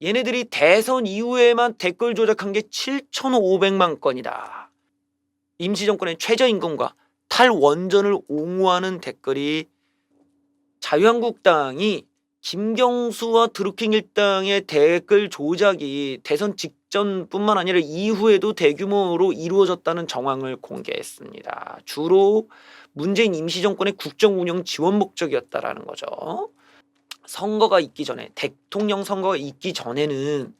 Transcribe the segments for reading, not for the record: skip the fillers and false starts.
얘네들이 대선 이후에만 댓글 조작한 게 7,500만 건이다. 임시정권의 최저임금과 탈원전을 옹호하는 댓글이 자유한국당이 김경수와 드루킹 일당의 댓글 조작이 대선 직전뿐만 아니라 이후에도 대규모로 이루어졌다는 정황을 공개했습니다. 주로 문재인 임시정권의 국정운영 지원 목적이었다라는 거죠. 선거가 있기 전에, 대통령 선거가 있기 전에는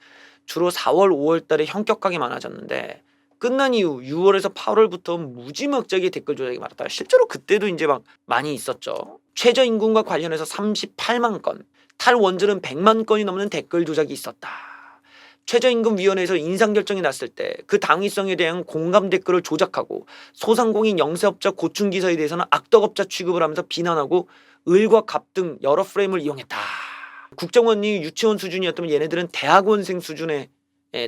주로 4월 5월 달에 현격하게 많아졌는데 끝난 이후 6월에서 8월부터 무지막지하게 댓글 조작이 많았다. 실제로 그때도 이제 막 많이 있었죠. 최저임금과 관련해서 38만 건, 탈원전은 100만 건이 넘는 댓글 조작이 있었다. 최저임금위원회에서 인상결정이 났을 때 그 당위성에 대한 공감 댓글을 조작하고 소상공인 영세업자 고충기사에 대해서는 악덕업자 취급을 하면서 비난하고 을과 갑 등 여러 프레임을 이용했다. 국정원이 유치원 수준이었다면 얘네들은 대학원생 수준에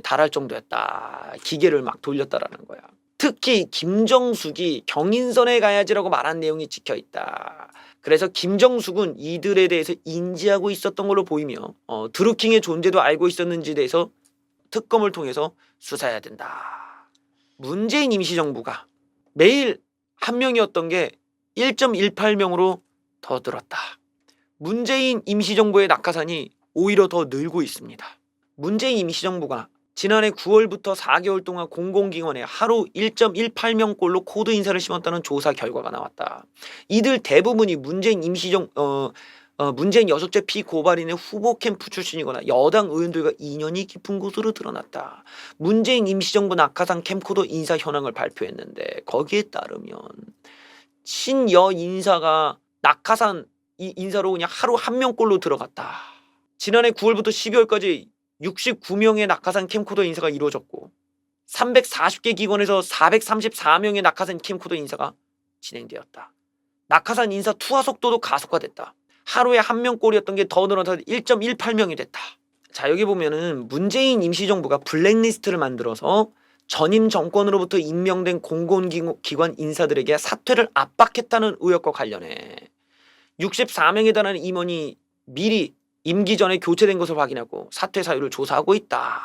달할 정도였다. 기계를 막 돌렸다라는 거야. 특히 김정숙이 경인선에 가야지라고 말한 내용이 찍혀있다. 그래서 김정숙은 이들에 대해서 인지하고 있었던 걸로 보이며 드루킹의 존재도 알고 있었는지에 대해서 특검을 통해서 수사해야 된다. 문재인 임시정부가 매일 한 명이었던 게 1.18명으로 더 늘었다. 문재인 임시정부의 낙하산이 오히려 더 늘고 있습니다. 문재인 임시정부가 지난해 9월부터 4개월 동안 공공기관에 하루 1.18명꼴로 코드 인사를 심었다는 조사 결과가 나왔다. 이들 대부분이 문재인 문재인 여섯째 피고발인의 후보 캠프 출신이거나 여당 의원들과 인연이 깊은 것으로 드러났다. 문재인 임시정부 낙하산 캠코더 인사 현황을 발표했는데 거기에 따르면 친여 인사가 낙하산 인사로 그냥 하루 한 명꼴로 들어갔다. 지난해 9월부터 12월까지 69명의 낙하산 캠코더 인사가 이루어졌고 340개 기관에서 434명의 낙하산 캠코더 인사가 진행되었다. 낙하산 인사 투하 속도도 가속화됐다. 하루에 한 명꼴이었던 게 더 늘어서 1.18명이 됐다. 자, 여기 보면은 문재인 임시정부가 블랙리스트를 만들어서 전임 정권으로부터 임명된 공공기관 인사들에게 사퇴를 압박했다는 의혹과 관련해 64명에 달하는 임원이 미리 임기 전에 교체된 것을 확인하고 사퇴 사유를 조사하고 있다.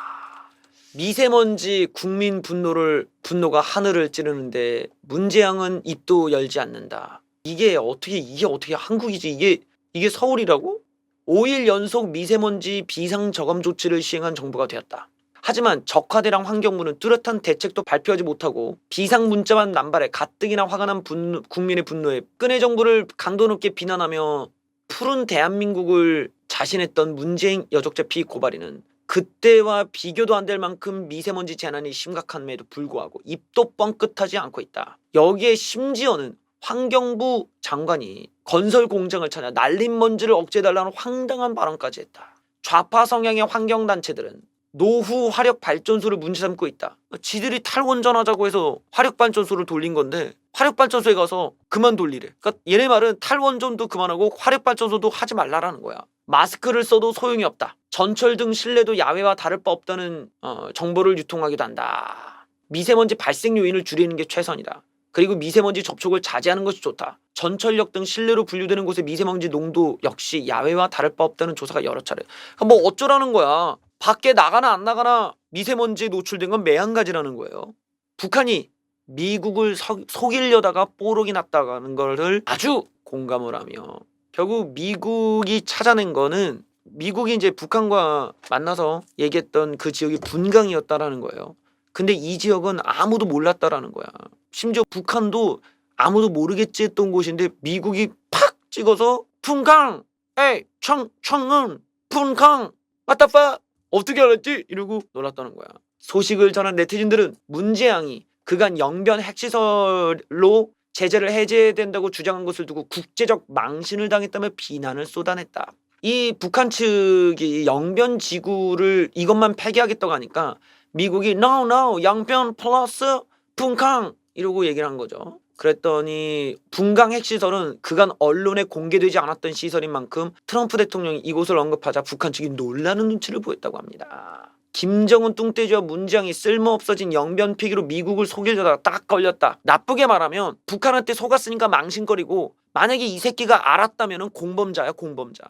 미세먼지 국민 분노가 하늘을 찌르는데 문재양은 입도 열지 않는다. 이게 어떻게 한국이지? 이게 서울이라고? 5일 연속 미세먼지 비상저감 조치를 시행한 정부가 되었다. 하지만 적화대랑 환경부는 뚜렷한 대책도 발표하지 못하고 비상 문자만 남발해 가뜩이나 화가 난 국민의 분노에 끈의 정부를 강도 높게 비난하며 푸른 대한민국을 자신했던 문재인 여족제 피고발인은 그때와 비교도 안 될 만큼 미세먼지 재난이 심각함에도 불구하고 입도 뻥끗하지 않고 있다. 여기에 심지어는 환경부 장관이 건설 공장을 찾아 날린 먼지를 억제해달라는 황당한 발언까지 했다. 좌파 성향의 환경단체들은 노후 화력발전소를 문제 삼고 있다. 지들이 탈원전하자고 해서 화력발전소를 돌린 건데 화력발전소에 가서 그만 돌리래. 그러니까 얘네 말은 탈원전도 그만하고 화력발전소도 하지 말라라는 거야. 마스크를 써도 소용이 없다. 전철 등 실내도 야외와 다를 바 없다는 정보를 유통하기도 한다. 미세먼지 발생 요인을 줄이는 게 최선이다. 그리고 미세먼지 접촉을 자제하는 것이 좋다. 전철역 등 실내로 분류되는 곳의 미세먼지 농도 역시 야외와 다를 바 없다는 조사가 여러 차례. 그러니까 뭐 어쩌라는 거야. 밖에 나가나 안 나가나 미세먼지에 노출된 건 매한가지라는 거예요. 북한이 미국을 속이려다가 뽀록이 났다는 것을 아주 공감을 하며 결국 미국이 찾아낸 거는 미국이 이제 북한과 만나서 얘기했던 그 지역이 분강이었다라는 거예요. 근데 이 지역은 아무도 몰랐다라는 거야. 심지어 북한도 아무도 모르겠지 했던 곳인데 미국이 팍 찍어서 분강! 에이! 청은! 분강! What the fuck? 어떻게 알았지? 이러고 놀았다는 거야. 소식을 전한 네티즌들은 문재양이 그간 영변 핵시설로 제재를 해제된다고 주장한 것을 두고 국제적 망신을 당했다며 비난을 쏟아냈다. 이 북한 측이 영변 지구를 이것만 폐기하겠다고 하니까 미국이 No, 영변 플러스 분강 이러고 얘기를 한 거죠. 그랬더니 분강 핵시설은 그간 언론에 공개되지 않았던 시설인 만큼 트럼프 대통령이 이곳을 언급하자 북한 측이 놀라는 눈치를 보였다고 합니다. 김정은 뚱떼지와 문재양이 쓸모없어진 영변 폐기로 미국을 속이려다가 딱 걸렸다. 나쁘게 말하면 북한한테 속았으니까 망신거리고 만약에 이 새끼가 알았다면 공범자야, 공범자.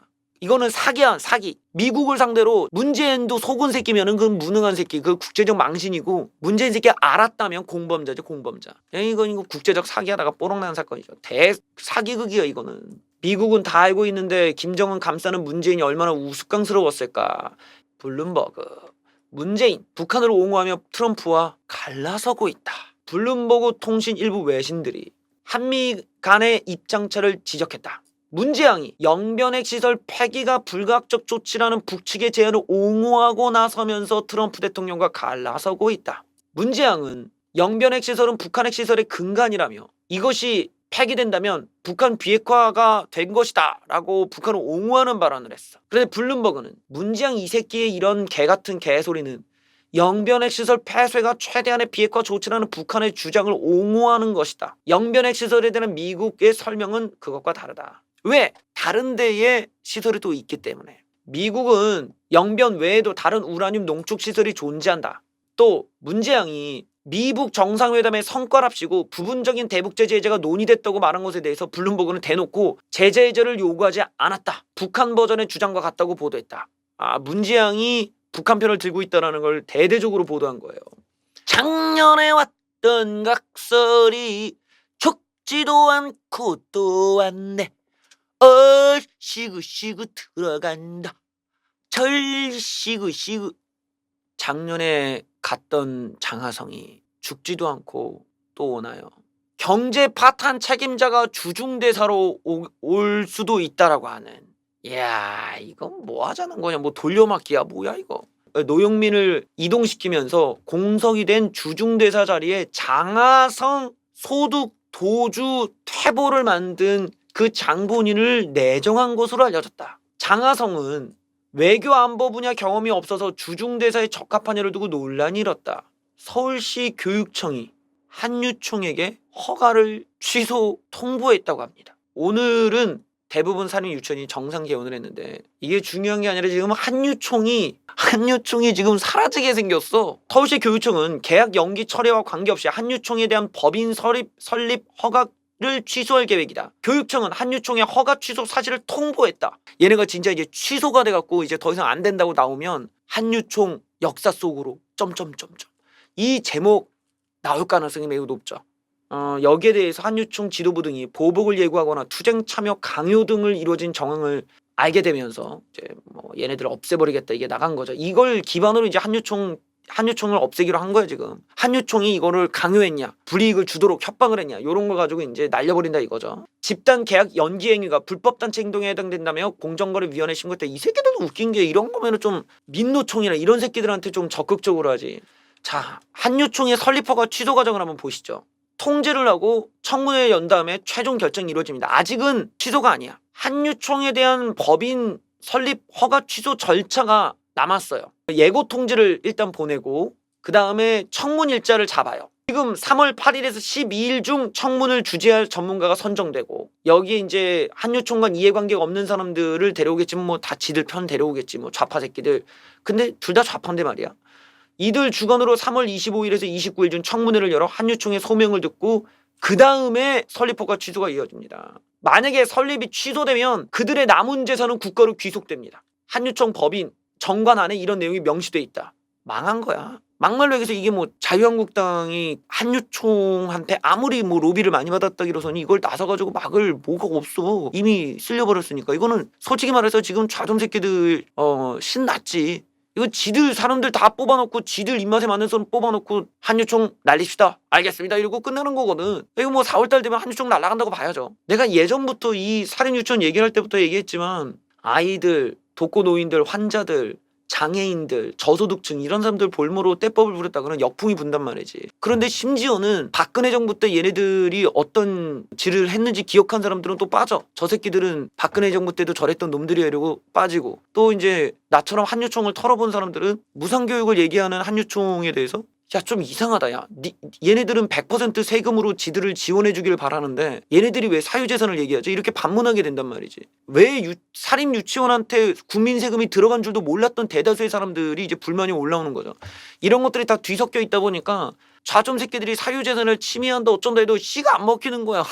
이거는 사기야, 사기. 미국을 상대로 문재인도 속은 새끼면은 그건 무능한 새끼, 그 국제적 망신이고, 문재인 새끼가 알았다면 공범자죠, 공범자. 이거 국제적 사기하다가 뽀록난 사건이죠. 대사기극이야 이거는. 미국은 다 알고 있는데 김정은 감싸는 문재인이 얼마나 우스꽝스러웠을까. 블룸버그. 문재인, 북한을 옹호하며 트럼프와 갈라서고 있다. 블룸버그 통신 일부 외신들이 한미 간의 입장차를 지적했다. 문재양이 영변핵 시설 폐기가 불가역적 조치라는 북측의 제안을 옹호하고 나서면서 트럼프 대통령과 갈라서고 있다. 문재양은 영변핵 시설은 북한핵 시설의 근간이라며 이것이 폐기된다면 북한 비핵화가 된 것이다 라고 북한을 옹호하는 발언을 했어. 그런데 블룸버그는 문재양 이 새끼의 이런 개같은 개소리는 영변핵 시설 폐쇄가 최대한의 비핵화 조치라는 북한의 주장을 옹호하는 것이다. 영변핵 시설에 대한 미국의 설명은 그것과 다르다. 왜? 다른 데에 시설이 또 있기 때문에. 미국은 영변 외에도 다른 우라늄 농축 시설이 존재한다. 또 문재양이 미북 정상회담의 성과랍시고 부분적인 대북 제재 해제가 논의됐다고 말한 것에 대해서 블룸버그는 대놓고 제재 해제를 요구하지 않았다. 북한 버전의 주장과 같다고 보도했다. 문재양이 북한 편을 들고 있다는 걸 대대적으로 보도한 거예요. 작년에 왔던 각설이 죽지도 않고 또 왔네. 시구시구 들어간다. 시구시구. 작년에 갔던 장하성이 죽지도 않고 또 오나요. 경제 파탄 책임자가 주중대사로 올 수도 있다라고 하는. 이야, 이건 뭐 하자는 거냐. 뭐 돌려막기야 뭐야 이거. 노영민을 이동시키면서 공석이 된 주중대사 자리에 장하성 소득 도주 퇴보를 만든 그 장본인을 내정한 것으로 알려졌다. 장하성은 외교 안보 분야 경험이 없어서 주중대사에 적합하냐를 두고 논란이 일었다. 서울시 교육청이 한유총에게 허가를 취소 통보했다고 합니다. 오늘은 대부분 산림 유치원이 정상 개원을 했는데 이게 중요한 게 아니라 지금 한유총이 지금 사라지게 생겼어. 서울시 교육청은 계약 연기 철회와 관계없이 한유총에 대한 법인 설립 허가를 취소할 계획이다. 교육청은 한유총의 허가 취소 사실을 통보했다. 얘네가 진짜 이제 취소가 돼갖고 이제 더 이상 안 된다고 나오면 한유총 역사 속으로 이 제목 나올 가능성이 매우 높죠. 여기에 대해서 한유총 지도부 등이 보복을 예고하거나 투쟁 참여 강요 등을 이루어진 정황을 알게 되면서 이제 뭐 얘네들을 없애버리겠다 이게 나간 거죠. 이걸 기반으로 이제 한유총을 없애기로 한 거야 지금. 한유총이 이거를 강요했냐, 불이익을 주도록 협박을 했냐, 이런 거 가지고 이제 날려버린다 이거죠. 집단 계약 연기 행위가 불법 단체 행동에 해당된다며 공정거래위원회 신고했다. 이 새끼들도 웃긴 게 이런 거면은 좀 민노총이나 이런 새끼들한테 좀 적극적으로 하지. 자, 한유총의 설립 허가 취소 과정을 한번 보시죠. 통제를 하고 청문회 연 다음에 최종 결정이 이루어집니다. 아직은 취소가 아니야. 한유총에 대한 법인 설립 허가 취소 절차가 남았어요. 예고 통지를 일단 보내고 그 다음에 청문 일자를 잡아요. 지금 3월 8일에서 12일 중 청문을 주재할 전문가가 선정되고 여기에 이제 한유총과 이해관계가 없는 사람들을 데려오겠지만 뭐 다 지들 편 데려오겠지 뭐 좌파 새끼들. 근데 둘 다 좌파인데 말이야. 이들 주관으로 3월 25일에서 29일 중 청문회를 열어 한유총의 소명을 듣고 그 다음에 설립허가 취소가 이어집니다. 만약에 설립이 취소되면 그들의 남은 재산은 국가로 귀속됩니다. 한유총 법인 정관 안에 이런 내용이 명시돼 있다. 망한 거야. 막말로 얘기해서 이게 뭐 자유한국당이 한유총한테 아무리 뭐 로비를 많이 받았다기로서는 이걸 나서가지고 막을 뭐가 없어. 이미 쓸려버렸으니까. 이거는 솔직히 말해서 지금 좌좀 새끼들 신났지. 이거 지들 사람들 다 뽑아놓고 지들 입맛에 맞는 사람 뽑아놓고 한유총 날립시다. 알겠습니다. 이러고 끝나는 거거든. 이거 뭐 4월달 되면 한유총 날아간다고 봐야죠. 내가 예전부터 이 살인유치원 얘기할 때부터 얘기했지만 아이들, 독거노인들, 환자들, 장애인들, 저소득층 이런 사람들 볼모로 떼법을 부렸다고는 역풍이 분단 말이지. 그런데 심지어는 박근혜 정부 때 얘네들이 어떤 질을 했는지 기억한 사람들은 또 빠져. 저 새끼들은 박근혜 정부 때도 저랬던 놈들이야 이러고 빠지고. 또 이제 나처럼 한유총을 털어본 사람들은 무상교육을 얘기하는 한유총에 대해서 야 좀 이상하다. 야 얘네들은 100% 세금으로 지들을 지원해 주기를 바라는데 얘네들이 왜 사유재산을 얘기하지? 이렇게 반문하게 된단 말이지. 왜 사립 유치원한테 국민 세금이 들어간 줄도 몰랐던 대다수의 사람들이 이제 불만이 올라오는 거죠. 이런 것들이 다 뒤섞여 있다 보니까 좌좀 새끼들이 사유재산을 침해한다 어쩐다 해도 씨가 안 먹히는 거야.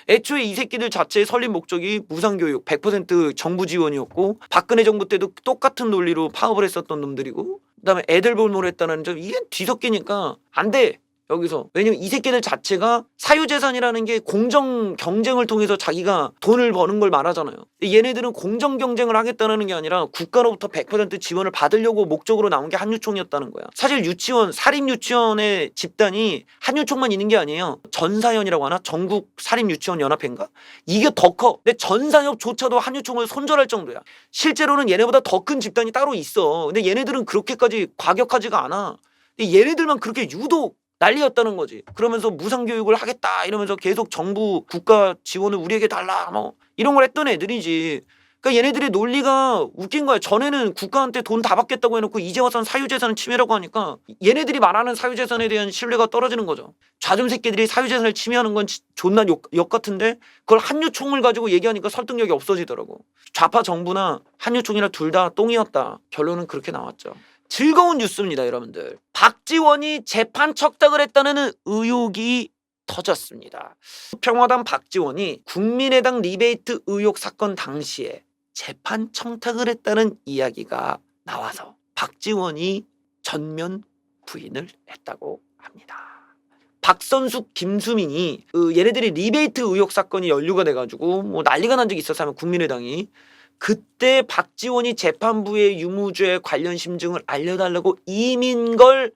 애초에 이 새끼들 자체의 설립 목적이 무상교육 100% 정부 지원이었고 박근혜 정부 때도 똑같은 논리로 파업을 했었던 놈들이고 그다음에 애들 볼모를 했다는 점 이게 뒤섞이니까 안 돼. 여기서 왜냐면 이 새끼들 자체가 사유재산이라는 게 공정 경쟁을 통해서 자기가 돈을 버는 걸 말하잖아요. 얘네들은 공정 경쟁을 하겠다는 게 아니라 국가로부터 100% 지원을 받으려고 목적으로 나온 게 한유총이었다는 거야. 사실 유치원 사립유치원의 집단이 한유총만 있는 게 아니에요. 전사연이라고 하나? 전국 사립유치원 연합회인가? 이게 더 커. 근데 전사협조차도 한유총을 손절할 정도야. 실제로는 얘네보다 더 큰 집단이 따로 있어. 근데 얘네들은 그렇게까지 과격하지가 않아. 근데 얘네들만 그렇게 유독 난리였다는 거지. 그러면서 무상교육을 하겠다 이러면서 계속 정부 국가 지원을 우리에게 달라 뭐 이런 걸 했던 애들이지. 그러니까 얘네들의 논리가 웃긴 거야. 전에는 국가한테 돈 다 받겠다고 해놓고 이제 와서는 사유재산을 침해라고 하니까 얘네들이 말하는 사유재산에 대한 신뢰가 떨어지는 거죠. 좌좀 새끼들이 사유재산을 침해하는 건 존나 역 같은데 그걸 한유총을 가지고 얘기하니까 설득력이 없어지더라고. 좌파 정부나 한유총이나 둘 다 똥이었다. 결론은 그렇게 나왔죠. 즐거운 뉴스입니다, 여러분들. 박지원이 재판 척탁을 했다는 의혹이 터졌습니다. 평화당 박지원이 국민의당 리베이트 의혹 사건 당시에 재판 청탁을 했다는 이야기가 나와서 박지원이 전면 부인을 했다고 합니다. 박선숙, 김수민이 얘네들이 리베이트 의혹 사건이 연루가 돼가지고 뭐 난리가 난 적이 있었어 하면 국민의당이 그때 박지원이 재판부의 유무죄 관련 심증을 알려달라고 이민걸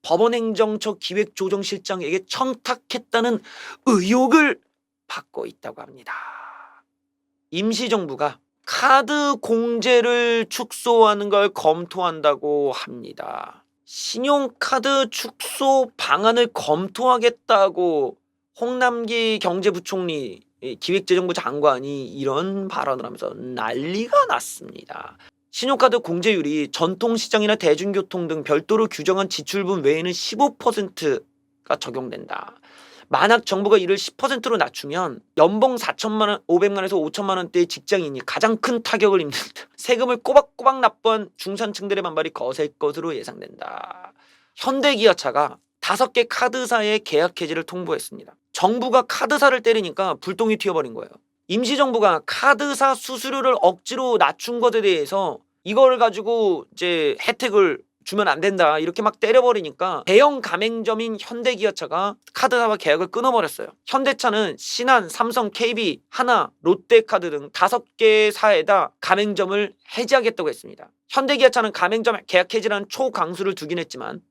법원행정처 기획조정실장에게 청탁했다는 의혹을 받고 있다고 합니다. 임시정부가 카드 공제를 축소하는 걸 검토한다고 합니다. 신용카드 축소 방안을 검토하겠다고 홍남기 경제부총리 기획재정부 장관이 이런 발언을 하면서 난리가 났습니다. 신용카드 공제율이 전통시장이나 대중교통 등 별도로 규정한 지출분 외에는 15%가 적용된다. 만약 정부가 이를 10%로 낮추면 연봉 4천만 원, 500만 원에서 5천만 원대의 직장인이 가장 큰 타격을 입는다. 세금을 꼬박꼬박 납부한 중산층들의 반발이 거셀 것으로 예상된다. 현대기아차가 5개 카드사의 계약 해지를 통보했습니다. 정부가 카드사를 때리니까 불똥이 튀어버린 거예요. 임시정부가 카드사 수수료를 억지로 낮춘 것에 대해서 이걸 가지고 이제 혜택을 주면 안 된다 이렇게 막 때려버리니까 대형 가맹점인 현대기아차가 카드사와 계약을 끊어버렸어요. 현대차는 신한, 삼성, KB, 하나, 롯데카드 등 5개 사에다 가맹점을 해지하겠다고 했습니다. 현대기아차는 가맹점 계약 해지라는 초강수를 두긴 했지만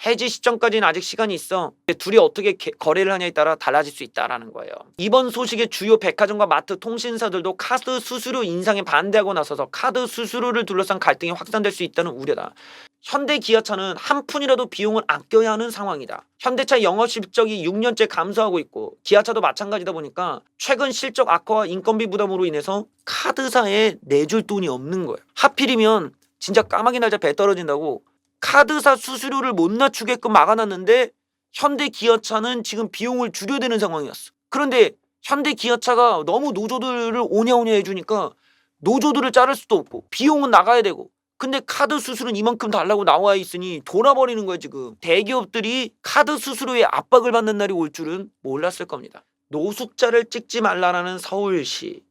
해지 시점까지는 아직 시간이 있어. 둘이 어떻게 거래를 하냐에 따라 달라질 수 있다라는 거예요. 이번 소식에 주요 백화점과 마트, 통신사들도 카드 수수료 인상에 반대하고 나서서 카드 수수료를 둘러싼 갈등이 확산될 수 있다는 우려다. 현대기아차는 한 푼이라도 비용을 아껴야 하는 상황이다. 현대차 영업실적이 6년째 감소하고 있고 기아차도 마찬가지다 보니까 최근 실적 악화와 인건비 부담으로 인해서 카드사에 내줄 돈이 없는 거예요. 하필이면 진짜 까마귀 날짜 배 떨어진다고 카드사 수수료를 못 낮추게끔 막아놨는데 현대기아차는 지금 비용을 줄여야 되는 상황이었어. 그런데 현대기아차가 너무 노조들을 오냐오냐 해주니까 노조들을 자를 수도 없고 비용은 나가야 되고 근데 카드 수수료는 이만큼 달라고 나와 있으니 돌아버리는 거야 지금. 대기업들이 카드 수수료에 압박을 받는 날이 올 줄은 몰랐을 겁니다. 노숙자를 찍지 말라는 서울시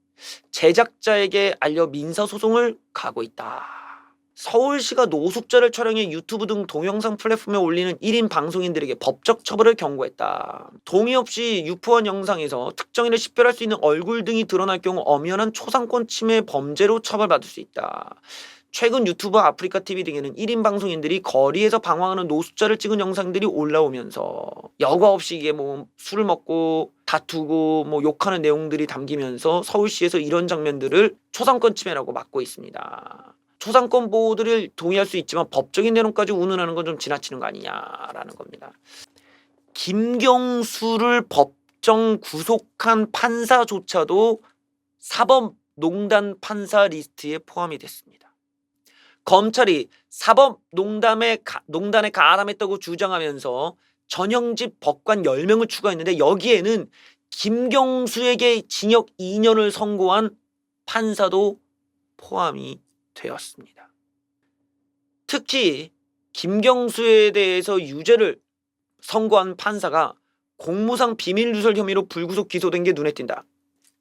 제작자에게 알려 민사소송을 가고 있다. 서울시가 노숙자를 촬영해 유튜브 등 동영상 플랫폼에 올리는 1인 방송인들에게 법적 처벌을 경고했다. 동의 없이 유포한 영상에서 특정인을 식별할 수 있는 얼굴 등이 드러날 경우 엄연한 초상권 침해 범죄로 처벌받을 수 있다. 최근 유튜브 아프리카TV 등에는 1인 방송인들이 거리에서 방황하는 노숙자를 찍은 영상들이 올라오면서 여과 없이 이게 뭐 술을 먹고 다투고 뭐 욕하는 내용들이 담기면서 서울시에서 이런 장면들을 초상권 침해라고 막고 있습니다. 초상권 보호들을 동의할 수 있지만 법적인 내용까지 운운하는 건 좀 지나치는 거 아니냐라는 겁니다. 김경수를 법정 구속한 판사조차도 사법농단 판사 리스트에 포함이 됐습니다. 검찰이 사법농단에 가담했다고 주장하면서 전형직 법관 10명을 추가했는데 여기에는 김경수에게 징역 2년을 선고한 판사도 포함이 되었습니다. 특히 김경수에 대해서 유죄를 선고한 판사가 공무상 비밀누설 혐의로 불구속 기소된 게 눈에 띈다.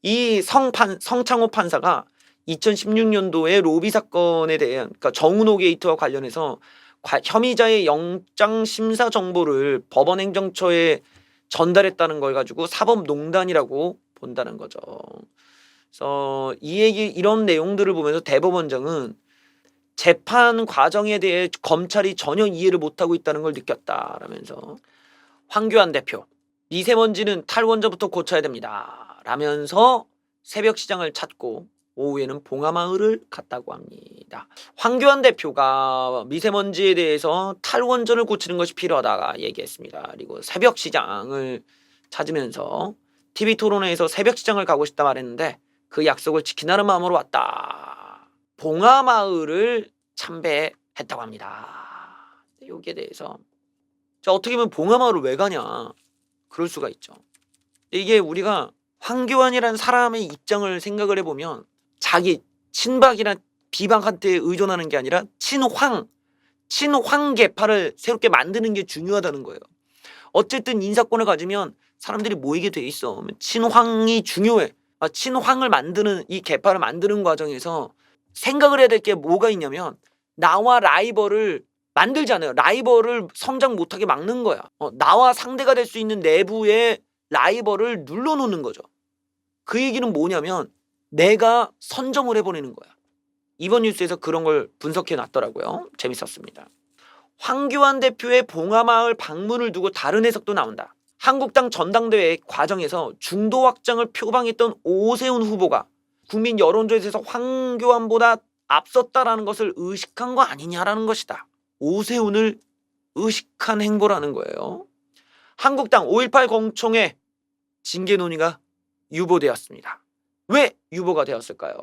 이 성창호 판사가 2016년도에 로비 사건에 대한, 그러니까 정은호 게이트와 관련해서 혐의자의 영장 심사 정보를 법원 행정처에 전달했다는 걸 가지고 사법농단이라고 본다는 거죠. 그래서 이런 내용들을 보면서 대법원장은 재판 과정에 대해 검찰이 전혀 이해를 못하고 있다는 걸 느꼈다라면서, 황교안 대표 미세먼지는 탈원전부터 고쳐야 됩니다 라면서 새벽 시장을 찾고 오후에는 봉하마을을 갔다고 합니다. 황교안 대표가 미세먼지에 대해서 탈원전을 고치는 것이 필요하다 얘기했습니다. 그리고 새벽 시장을 찾으면서 TV토론회에서 새벽 시장을 가고 싶다 말했는데 그 약속을 지키라는 마음으로 왔다. 봉하마을을 참배했다고 합니다. 여기에 대해서 자, 어떻게 보면 봉하마을을 왜 가냐, 그럴 수가 있죠. 이게 우리가 황교안이라는 사람의 입장을 생각을 해보면 자기 친박이나 비박한테 의존하는 게 아니라 친황계파를 새롭게 만드는 게 중요하다는 거예요. 어쨌든 인사권을 가지면 사람들이 모이게 돼 있어. 친황이 중요해. 친황을 만드는, 이 계파를 만드는 과정에서 생각을 해야 될 게 뭐가 있냐면 나와 라이벌을 만들지 않아요. 라이벌을 성장 못하게 막는 거야. 나와 상대가 될 수 있는 내부의 라이벌을 눌러놓는 거죠. 그 얘기는 뭐냐면 내가 선점을 해버리는 거야. 이번 뉴스에서 그런 걸 분석해 놨더라고요. 재밌었습니다. 황교안 대표의 봉하마을 방문을 두고 다른 해석도 나온다. 한국당 전당대회 과정에서 중도 확장을 표방했던 오세훈 후보가 국민 여론조사에서 황교안보다 앞섰다라는 것을 의식한 거 아니냐라는 것이다. 오세훈을 의식한 행보라는 거예요. 한국당 5.18 공청회 징계 논의가 유보되었습니다. 왜 유보가 되었을까요?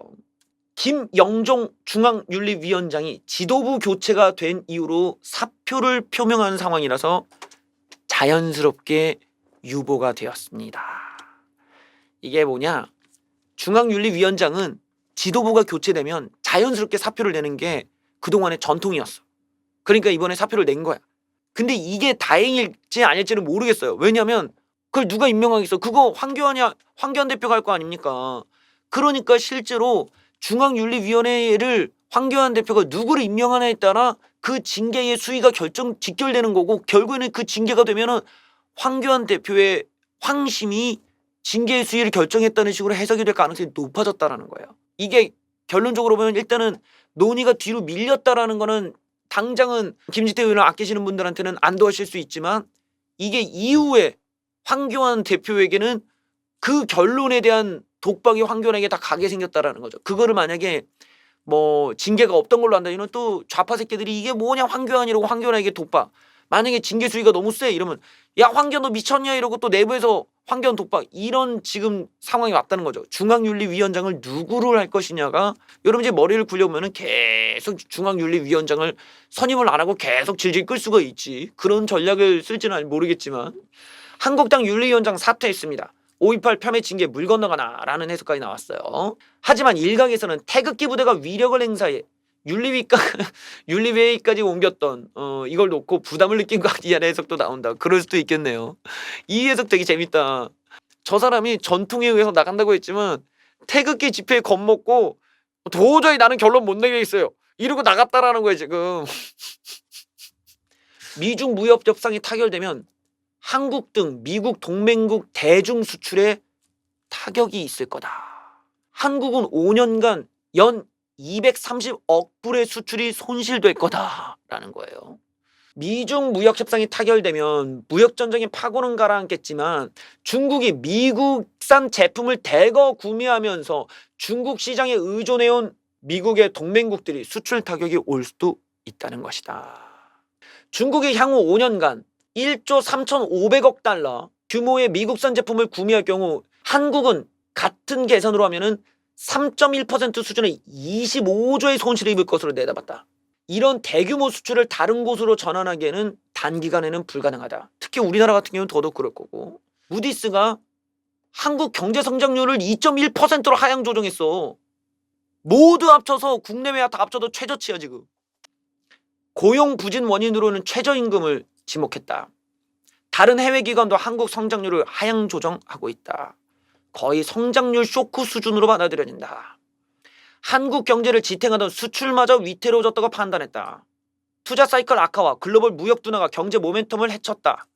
김영종 중앙윤리위원장이 지도부 교체가 된 이후로 사표를 표명한 상황이라서 자연스럽게 유보가 되었습니다. 이게 뭐냐? 중앙윤리위원장은 지도부가 교체되면 자연스럽게 사표를 내는 게 그동안의 전통이었어. 그러니까 이번에 사표를 낸 거야. 근데 이게 다행일지 아닐지는 모르겠어요. 왜냐면 그걸 누가 임명하겠어? 그거 황교안 대표가 할 거 아닙니까? 그러니까 실제로 중앙윤리위원회를 황교안 대표가 누구를 임명하냐에 따라 그 징계의 수위가 직결되는 거고, 결국에는 그 징계가 되면은 황교안 대표의 황심이 징계의 수위를 결정했다는 식으로 해석이 될 가능성이 높아졌다라는 거예요. 이게 결론적으로 보면 일단은 논의가 뒤로 밀렸다라는 거는 당장은 김진태 의원을 아끼시는 분들한테는 안도하실 수 있지만, 이게 이후에 황교안 대표에게는 그 결론에 대한 독박이 황교안에게 다 가게 생겼다라는 거죠. 그거를 만약에 뭐 징계가 없던 걸로 한다면 또 좌파 새끼들이 이게 뭐냐 황교안이라고 황교안에게 독박, 만약에 징계 수위가 너무 세 이러면 야 황교안 너 미쳤냐 이러고 또 내부에서 황교안 독박, 이런 지금 상황이 왔다는 거죠. 중앙윤리위원장을 누구를 할 것이냐가, 여러분 이제 머리를 굴려보면 계속 중앙윤리위원장을 선임을 안 하고 계속 질질 끌 수가 있지. 그런 전략을 쓸지는 모르겠지만 한국당 윤리위원장 사퇴했습니다. 5.18 폄훼 징계 물 건너가나 라는 해석까지 나왔어요. 하지만 일각에서는 태극기 부대가 위력을 행사해 윤리회의까지 옮겼던 이걸 놓고 부담을 느낀 거 아니냐는 해석도 나온다. 그럴 수도 있겠네요. 이 해석 되게 재밌다. 저 사람이 전통에 의해서 나간다고 했지만 태극기 집회에 겁먹고 도저히 나는 결론 못 내겠어요 이러고 나갔다라는 거예요 지금. 미중 무역 협상이 타결되면 한국 등 미국 동맹국 대중 수출에 타격이 있을 거다. 한국은 5년간 연 230억 불의 수출이 손실될 거다라는 거예요. 미중 무역 협상이 타결되면 무역 전쟁의 파고는 가라앉겠지만 중국이 미국산 제품을 대거 구매하면서 중국 시장에 의존해온 미국의 동맹국들이 수출 타격이 올 수도 있다는 것이다. 중국이 향후 5년간 1조 3,500억 달러 규모의 미국산 제품을 구매할 경우 한국은 같은 계산으로 하면은 3.1% 수준의 25조의 손실을 입을 것으로 내다봤다. 이런 대규모 수출을 다른 곳으로 전환하기에는 단기간에는 불가능하다. 특히 우리나라 같은 경우는 더더욱 그럴 거고, 무디스가 한국 경제 성장률을 2.1%로 하향 조정했어. 모두 합쳐서 국내외와 다 합쳐도 최저치야 지금. 고용 부진 원인으로는 최저임금을 지목했다. 다른 해외 기관도 한국 성장률을 하향 조정하고 있다. 거의 성장률 쇼크 수준으로 받아들여진다. 한국 경제를 지탱하던 수출마저 위태로워졌다고 판단했다. 투자 사이클 악화와 글로벌 무역 둔화가 경제 모멘텀을 해쳤다.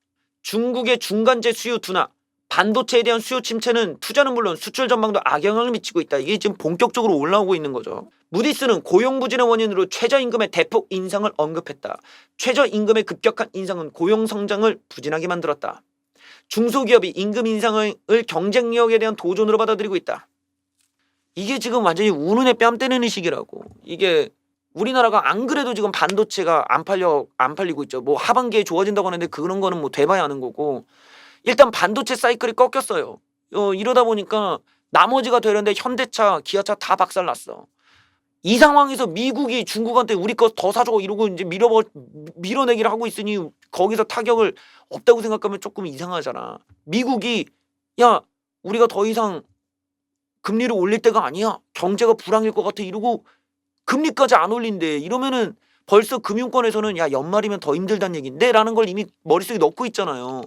중국의 중간재 수요 둔화, 반도체에 대한 수요 침체는 투자는 물론 수출 전망도 악영향을 미치고 있다. 이게 지금 본격적으로 올라오고 있는 거죠. 무디스는 고용 부진의 원인으로 최저임금의 대폭 인상을 언급했다. 최저임금의 급격한 인상은 고용 성장을 부진하게 만들었다. 중소기업이 임금 인상을 경쟁력에 대한 도전으로 받아들이고 있다. 이게 지금 완전히 우는에 뺨 때리는 시기라고. 이게 우리나라가 안 그래도 지금 반도체가 안 팔리고 있죠. 뭐 하반기에 좋아진다고 하는데 그런 거는 뭐 돼봐야 아는 거고. 일단 반도체 사이클이 꺾였어요. 이러다 보니까 나머지가 되는데 현대차, 기아차 다 박살났어. 이 상황에서 미국이 중국한테 우리 거 더 사줘 이러고 이제 밀어내기를 하고 있으니 거기서 타격을 없다고 생각하면 조금 이상하잖아. 미국이 야 우리가 더 이상 금리를 올릴 때가 아니야. 경제가 불황일 것 같아 이러고 금리까지 안 올린대. 이러면은 벌써 금융권에서는 야 연말이면 더 힘들다는 얘긴데 라는 걸 이미 머릿속에 넣고 있잖아요.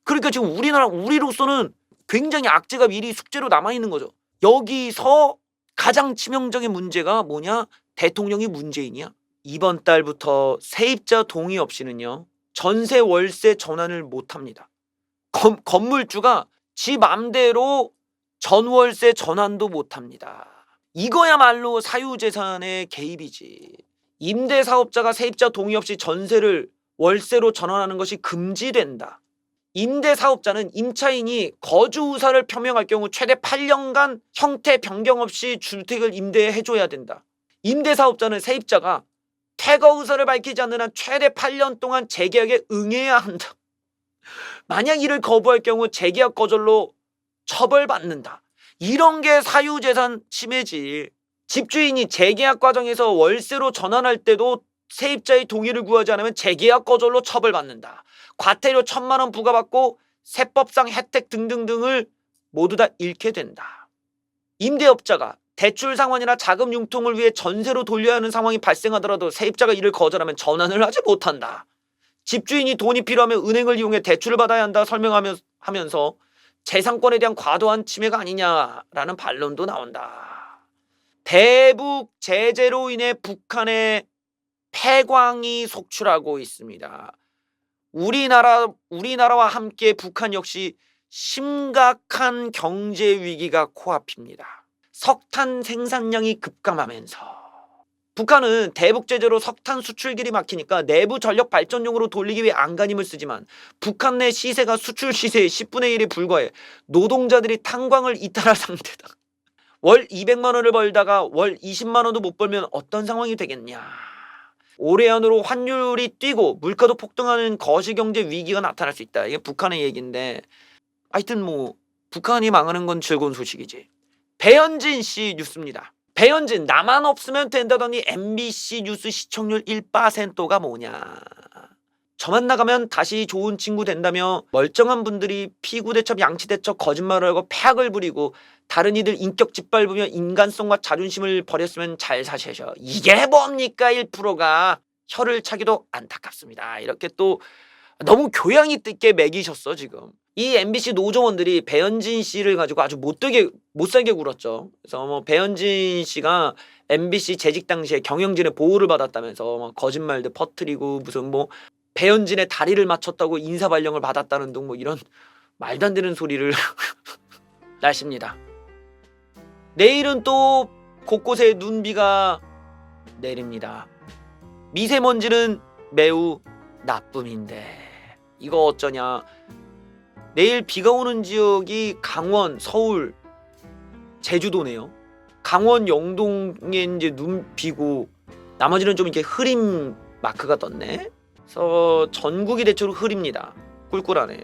그러니까 지금 우리로서는 굉장히 악재가 미리 숙제로 남아있는 거죠. 여기서 가장 치명적인 문제가 뭐냐? 대통령이 문재인이야. 이번 달부터 세입자 동의 없이는요. 전세 월세 전환을 못합니다. 건물주가 지 맘대로 전월세 전환도 못합니다. 이거야말로 사유재산의 개입이지. 임대사업자가 세입자 동의 없이 전세를 월세로 전환하는 것이 금지된다. 임대사업자는 임차인이 거주의사를 표명할 경우 최대 8년간 형태 변경 없이 주택을 임대해줘야 된다. 임대사업자는 세입자가 퇴거 의사를 밝히지 않는 한 최대 8년 동안 재계약에 응해야 한다. 만약 이를 거부할 경우 재계약 거절로 처벌받는다. 이런 게 사유재산 침해지. 집주인이 재계약 과정에서 월세로 전환할 때도 세입자의 동의를 구하지 않으면 재계약 거절로 처벌받는다. 과태료 1,000만 원 부과받고 세법상 혜택 등등등을 모두 다 잃게 된다. 임대업자가 대출 상환이나 자금 융통을 위해 전세로 돌려야 하는 상황이 발생하더라도 세입자가 이를 거절하면 전환을 하지 못한다. 집주인이 돈이 필요하면 은행을 이용해 대출을 받아야 한다 설명하면서 재산권에 대한 과도한 침해가 아니냐라는 반론도 나온다. 대북 제재로 인해 북한의 폐광이 속출하고 있습니다. 우리나라와 함께 북한 역시 심각한 경제 위기가 코앞입니다. 석탄 생산량이 급감하면서 북한은 대북 제재로 석탄 수출길이 막히니까 내부 전력 발전용으로 돌리기 위해 안간힘을 쓰지만 북한 내 시세가 수출 시세의 10분의 1에 불과해 노동자들이 탄광을 이탈할 상태다. 월 200만 원을 벌다가 월 20만 원도 못 벌면 어떤 상황이 되겠냐. 올해 안으로 환율이 뛰고 물가도 폭등하는 거시경제 위기가 나타날 수 있다. 이게 북한의 얘기인데 하여튼 뭐 북한이 망하는 건 즐거운 소식이지. 배현진 씨 뉴스입니다. 배현진 나만 없으면 된다더니 MBC 뉴스 시청률 1%가 뭐냐. 저만 나가면 다시 좋은 친구 된다며 멀쩡한 분들이 피구대첩 양치대첩 거짓말을 하고 폐악을 부리고 다른 이들 인격 짓밟으며 인간성과 자존심을 버렸으면 잘 사셔. 이게 뭡니까 1%가. 혀를 차기도 안타깝습니다. 이렇게 또 너무 교양 있게 매기셨어 지금. 이 MBC 노조원들이 배현진 씨를 가지고 아주 못살게 굴었죠. 그래서 뭐 배현진 씨가 MBC 재직 당시에 경영진의 보호를 받았다면서 막 거짓말도 퍼뜨리고 무슨 뭐 배현진의 다리를 맞췄다고 인사발령을 받았다는 등 뭐 이런 말도 안 되는 소리를 날씨입니다. 내일은 또 곳곳에 눈비가 내립니다. 미세먼지는 매우 나쁨인데 이거 어쩌냐. 내일 비가 오는 지역이 강원, 서울, 제주도네요. 강원 영동에 이제 눈 비고 나머지는 좀 이렇게 흐림 마크가 떴네. 그래서 전국이 대체로 흐립니다. 꿀꿀하네.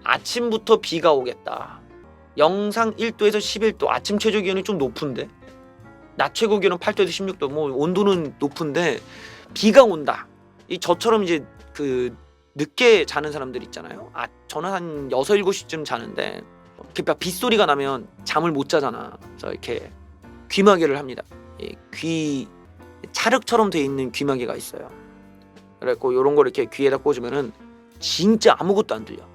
아침부터 비가 오겠다. 영상 1도에서 11도. 아침 최저 기온이 좀 높은데 낮 최고 기온은 8도에서 16도. 뭐 온도는 높은데 비가 온다. 이 저처럼 이제 그 늦게 자는 사람들 있잖아요. 저는 한 6, 7시쯤 자는데 이렇게 빗소리가 나면 잠을 못 자잖아. 그래서 이렇게 귀마개를 합니다. 귀 찰흙처럼 돼 있는 귀마개가 있어요. 그래갖고 요런 걸 이렇게 귀에다 꽂으면은 진짜 아무것도 안 들려.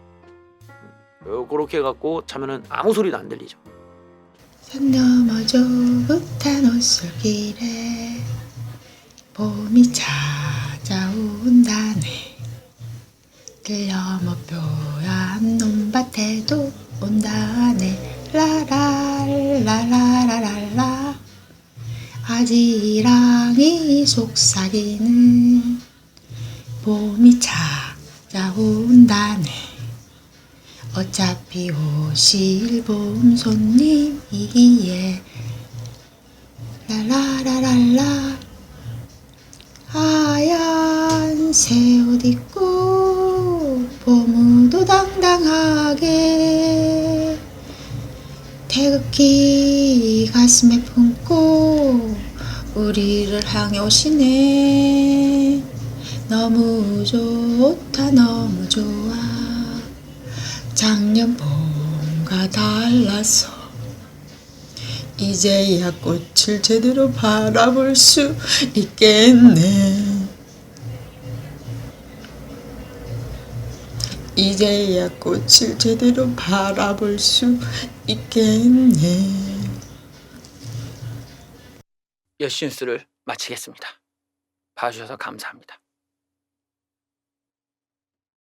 그렇게 해갖고 자면은 아무 소리도 안 들리죠. 산 너머 좁은 옷솔길에 봄이 찾아온다네. 길 넘어 묘한 논밭에도 온다네. 라랄라라라랄라. 아지랑이 속삭이는 봄이 찾아온다네. 어차피 오실 봄 손님이기에 라라라랄라. 하얀 새 옷 입고 봄우도 당당하게 태극기 가슴에 품고 우리를 향해 오시네. 너무 좋다 너무 좋아. 작년 봄과 달라서 이제야 꽃을 제대로 바라볼 수 있겠네. 이제야 꽃을 제대로 바라볼 수 있겠네. 여신수를 마치겠습니다. 봐주셔서 감사합니다.